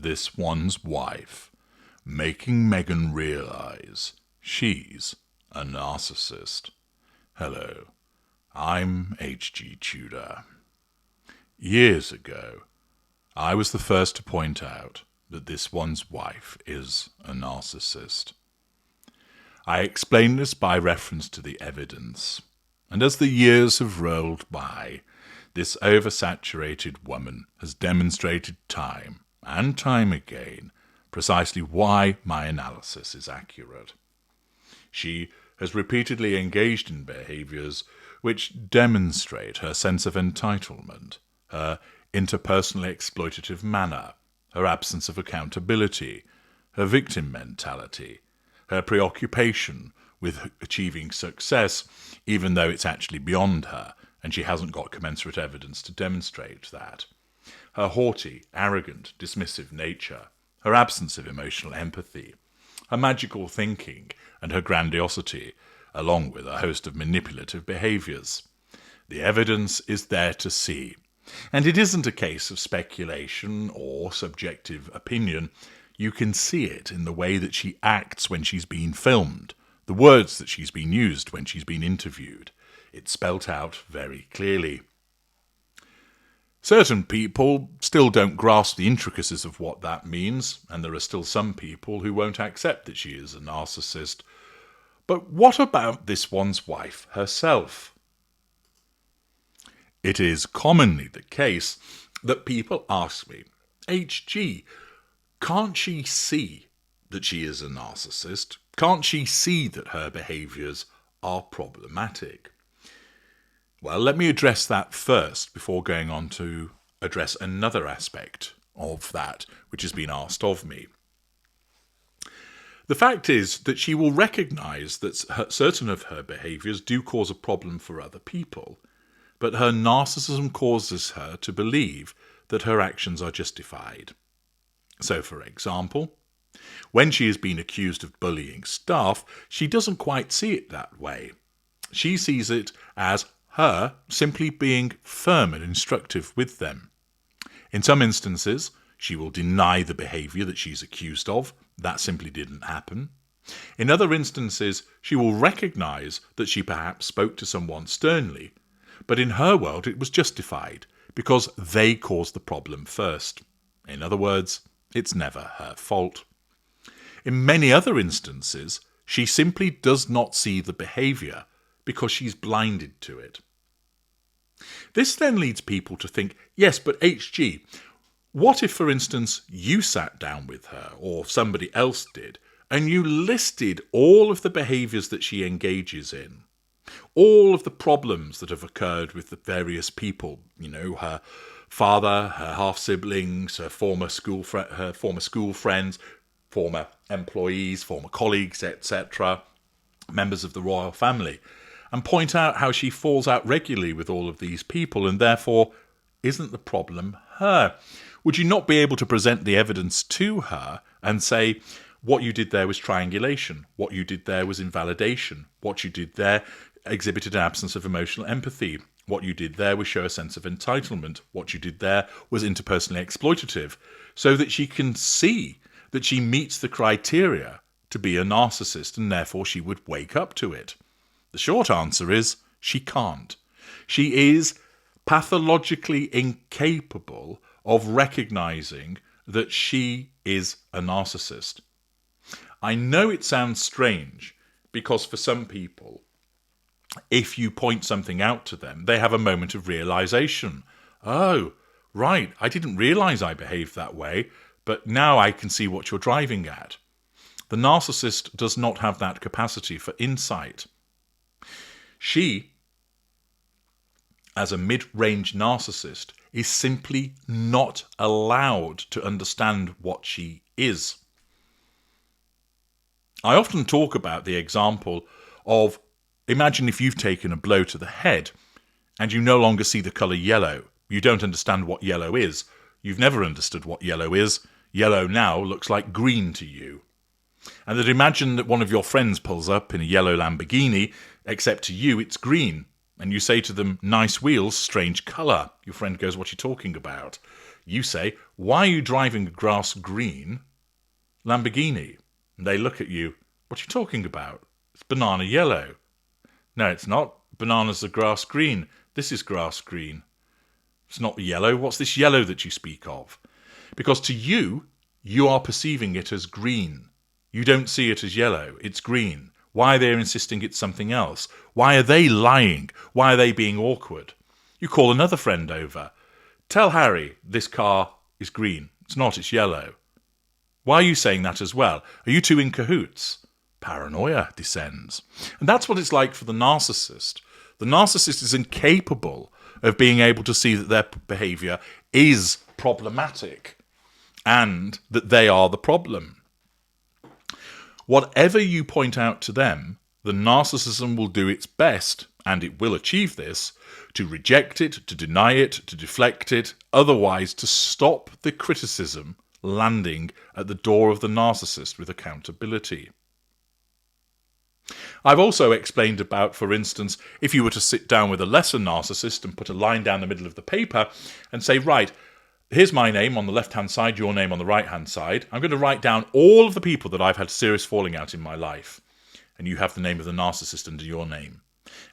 this one's wife, making Meghan realise she's a narcissist. Hello, I'm H.G. Tudor. Years ago, I was the first to point out that this one's wife is a narcissist. I explain this by reference to the evidence, and as the years have rolled by, this oversaturated woman has demonstrated time and time again precisely why my analysis is accurate. She has repeatedly engaged in behaviours which demonstrate her sense of entitlement, her interpersonally exploitative manner, her absence of accountability, her victim mentality, her preoccupation with achieving success, even though it's actually beyond her, and she hasn't got commensurate evidence to demonstrate that, her haughty, arrogant, dismissive nature, her absence of emotional empathy, her magical thinking, and her grandiosity, along with a host of manipulative behaviours. The evidence is there to see, and it isn't a case of speculation or subjective opinion. You can see it in the way that she acts when she's been filmed, the words that she's been used when she's been interviewed. It's spelt out very clearly. Certain people still don't grasp the intricacies of what that means, and there are still some people who won't accept that she is a narcissist. But what about this one's wife herself? It is commonly the case that people ask me, HG, can't she see that she is a narcissist? Can't she see that her behaviours are problematic? Well, let me address that first before going on to address another aspect of that which has been asked of me. The fact is that she will recognise that certain of her behaviours do cause a problem for other people, but her narcissism causes her to believe that her actions are justified. So, for example, when she has been accused of bullying staff, she doesn't quite see it that way. She sees it as her simply being firm and instructive with them. In some instances, she will deny the behaviour that she's accused of. That simply didn't happen. In other instances, she will recognise that she perhaps spoke to someone sternly, but in her world it was justified because they caused the problem first. In other words, it's never her fault. In many other instances, she simply does not see the behaviour because she's blinded to it. This then leads people to think, yes, but HG, what if, for instance, you sat down with her or somebody else did and you listed all of the behaviours that she engages in, all of the problems that have occurred with the various people, her father, her half-siblings, her former school friends, former employees, former colleagues, etc., members of the royal family, and point out how she falls out regularly with all of these people, and therefore isn't the problem her? Would you not be able to present the evidence to her and say, what you did there was triangulation, what you did there was invalidation, what you did there exhibited an absence of emotional empathy, what you did there was show a sense of entitlement, what you did there was interpersonally exploitative, so that she can see that she meets the criteria to be a narcissist, and therefore she would wake up to it? The short answer is she can't. She is pathologically incapable of recognising that she is a narcissist. I know it sounds strange because for some people, if you point something out to them, they have a moment of realisation. Oh, right, I didn't realise I behaved that way, but now I can see what you're driving at. The narcissist does not have that capacity for insight. She, as a mid-range narcissist, is simply not allowed to understand what she is. I often talk about the example of, imagine if you've taken a blow to the head and you no longer see the colour yellow. You don't understand what yellow is. You've never understood what yellow is. Yellow now looks like green to you. And then imagine that one of your friends pulls up in a yellow Lamborghini, except to you it's green. and you say to them, nice wheels, strange colour. Your friend goes, what are you talking about? You say, why are you driving a grass green Lamborghini? And they look at you, what are you talking about? It's banana yellow. No, it's not. Bananas are grass green. This is grass green. It's not yellow. What's this yellow that you speak of? Because to you, you are perceiving it as green. You don't see it as yellow. It's green. Why are they insisting it's something else? Why are they lying? Why are they being awkward? You call another friend over. Tell Harry this car is green. It's not, it's yellow. Why are you saying that as well? Are you two in cahoots? Paranoia descends. And that's what it's like for the narcissist. The narcissist is incapable of being able to see that their behaviour is problematic and that they are the problem. Whatever you point out to them, the narcissism will do its best, and it will achieve this, to reject it, to deny it, to deflect it, otherwise to stop the criticism landing at the door of the narcissist with accountability. I've also explained about, for instance, if you were to sit down with a lesser narcissist and put a line down the middle of the paper and say, right, here's my name on the left-hand side, your name on the right-hand side. I'm going to write down all of the people that I've had serious falling out in my life. And you have the name of the narcissist under your name.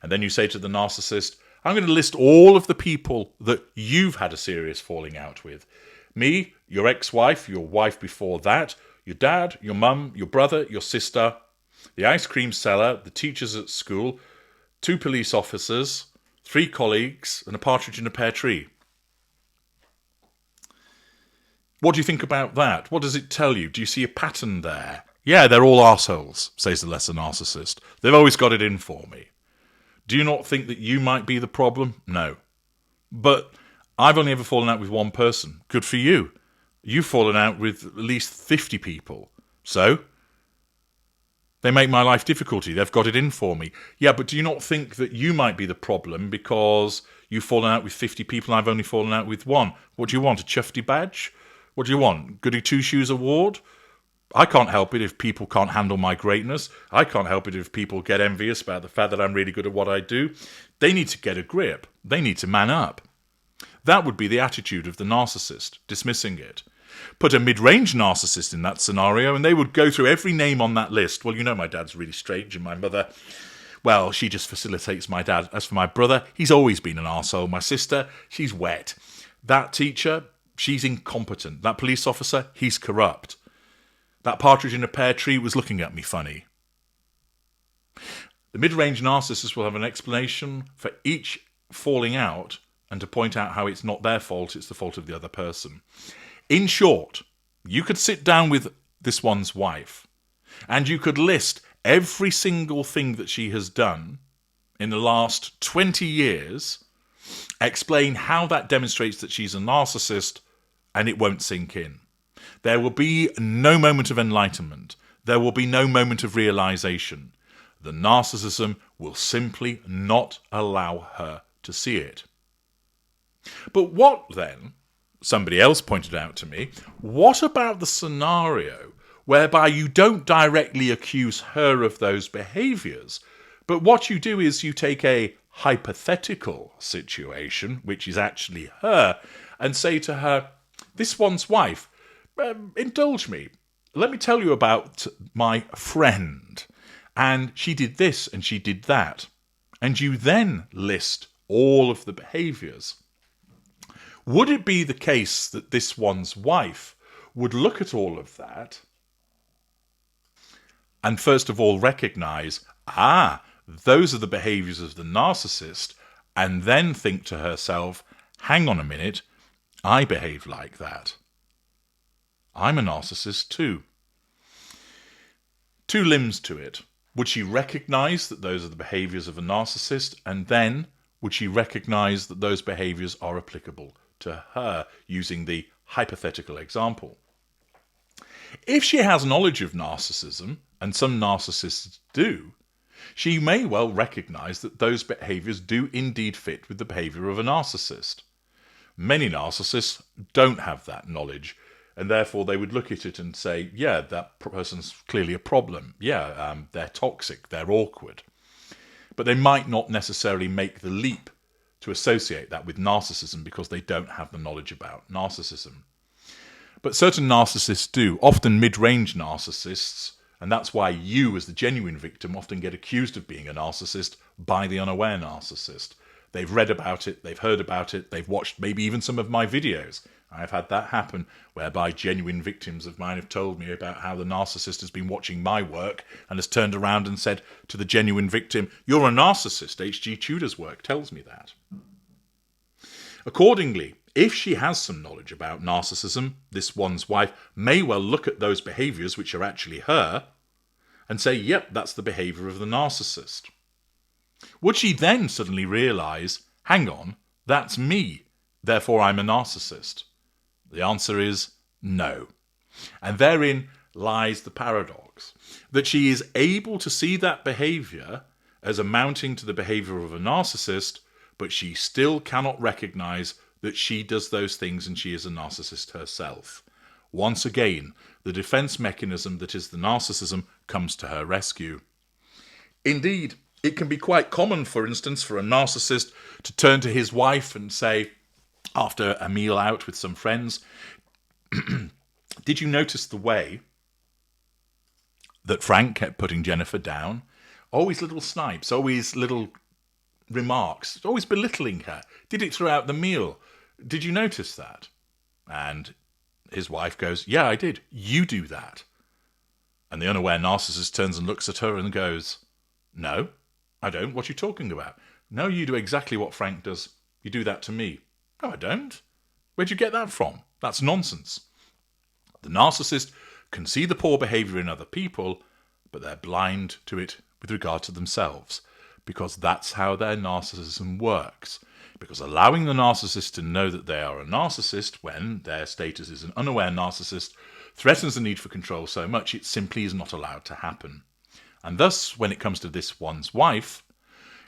And then you say to the narcissist, I'm going to list all of the people that you've had a serious falling out with. Me, your ex-wife, your wife before that, your dad, your mum, your brother, your sister, the ice cream seller, the teachers at school, 2 police officers, 3 colleagues, and a partridge in a pear tree. What do you think about that? What does it tell you? Do you see a pattern there? Yeah, they're all arseholes, says the lesser narcissist. They've always got it in for me. Do you not think that you might be the problem? No. But I've only ever fallen out with one person. Good for you. You've fallen out with at least 50 people. So? They make my life difficulty. They've got it in for me. Yeah, but do you not think that you might be the problem because you've fallen out with 50 people and I've only fallen out with one? What do you want, a Chufty badge? What do you want, Goody Two-Shoes award? I can't help it if people can't handle my greatness. I can't help it if people get envious about the fact that I'm really good at what I do. They need to get a grip. They need to man up. That would be the attitude of the narcissist, dismissing it. Put a mid-range narcissist in that scenario and they would go through every name on that list. Well, you know my dad's really strange and my mother, well, she just facilitates my dad. As for my brother, he's always been an arsehole. My sister, she's wet. That teacher, she's incompetent. That police officer, he's corrupt. That partridge in a pear tree was looking at me funny. The mid-range narcissist will have an explanation for each falling out and to point out how it's not their fault, it's the fault of the other person. In short, you could sit down with this one's wife and you could list every single thing that she has done in the last 20 years, explain how that demonstrates that she's a narcissist, and it won't sink in. There will be no moment of enlightenment. There will be no moment of realization. The narcissism will simply not allow her to see it. But what then, somebody else pointed out to me, what about the scenario whereby you don't directly accuse her of those behaviours, but what you do is you take a hypothetical situation, which is actually her, and say to her, this one's wife, indulge me. Let me tell you about my friend. And she did this and she did that. And you then list all of the behaviours. Would it be the case that this one's wife would look at all of that and first of all recognise, those are the behaviours of the narcissist, and then think to herself, hang on a minute, I behave like that. I'm a narcissist too. 2 limbs to it. Would she recognise that those are the behaviours of a narcissist, and then would she recognise that those behaviours are applicable to her, using the hypothetical example? If she has knowledge of narcissism, and some narcissists do, she may well recognise that those behaviours do indeed fit with the behaviour of a narcissist. Many narcissists don't have that knowledge, and therefore they would look at it and say, yeah, that person's clearly a problem. Yeah, they're toxic, they're awkward. but they might not necessarily make the leap to associate that with narcissism because they don't have the knowledge about narcissism. But certain narcissists do, often mid-range narcissists, and that's why you, as the genuine victim, often get accused of being a narcissist by the unaware narcissist. They've read about it, they've heard about it, they've watched maybe even some of my videos. I've had that happen, whereby genuine victims of mine have told me about how the narcissist has been watching my work and has turned around and said to the genuine victim, "You're a narcissist, H.G. Tudor's work tells me that." Accordingly, if she has some knowledge about narcissism, this one's wife may well look at those behaviours which are actually her and say, yep, that's the behaviour of the narcissist. Would she then suddenly realise, hang on, that's me, therefore I'm a narcissist? The answer is no. And therein lies the paradox, that she is able to see that behaviour as amounting to the behaviour of a narcissist, but she still cannot recognise that she does those things and she is a narcissist herself. Once again, the defence mechanism that is the narcissism comes to her rescue. Indeed, it can be quite common, for instance, for a narcissist to turn to his wife and say, after a meal out with some friends, "Did you notice the way that Frank kept putting Jennifer down? Always little snipes, always little remarks, always belittling her. Did it throughout the meal. Did you notice that?" And his wife goes, "Yeah, I did. You do that." And the unaware narcissist turns and looks at her and goes, "No, I don't. What are you talking about?" "No, you do exactly what Frank does. You do that to me." "No, I don't. Where'd you get that from? That's nonsense." The narcissist can see the poor behaviour in other people, but they're blind to it with regard to themselves, because that's how their narcissism works. Because allowing the narcissist to know that they are a narcissist when their status is an unaware narcissist threatens the need for control so much it simply is not allowed to happen. And thus, when it comes to this one's wife,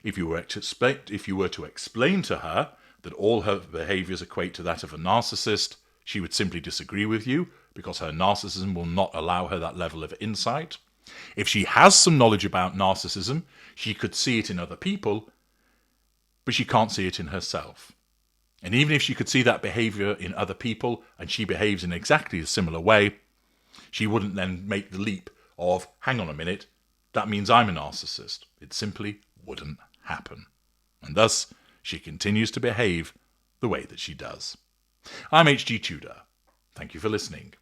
if you were to explain to her that all her behaviours equate to that of a narcissist, she would simply disagree with you because her narcissism will not allow her that level of insight. If she has some knowledge about narcissism, she could see it in other people, but she can't see it in herself. And even if she could see that behaviour in other people and she behaves in exactly a similar way, she wouldn't then make the leap of, hang on a minute, that means I'm a narcissist. It simply wouldn't happen. And thus, she continues to behave the way that she does. I'm H.G. Tudor. Thank you for listening.